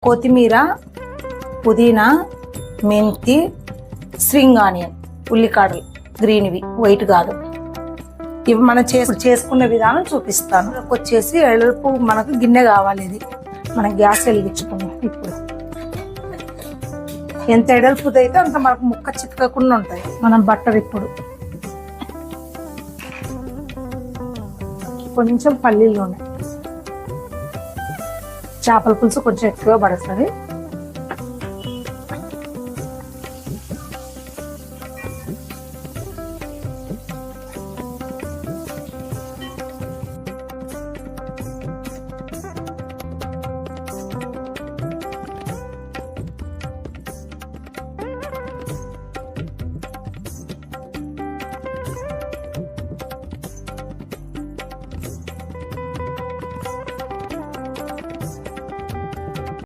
కొత్తిమీర, పుదీనా, మెంతి, స్ప్రింగ్ ఆనియన్, ఉల్లికాడలు గ్రీన్వి, వైట్ కాదు. ఇవి మనం చేసుకునే విధానం చూపిస్తాను. వచ్చేసి ఎడల్పు మనకు గిన్నె కావాలి. ఇది మనం గ్యాస్ వెలిగించుకున్నాం. ఇప్పుడు ఎంత ఎడల్పుది అయితే అంత మనకు ముక్క చిక్కకుండా ఉంటాయి. మనం బట్టర్ ఇప్పుడు కొంచెం పల్లీలు ఉన్నాయి. చేపల పులుసు కొంచెం ఎక్కువ పడుతుంది.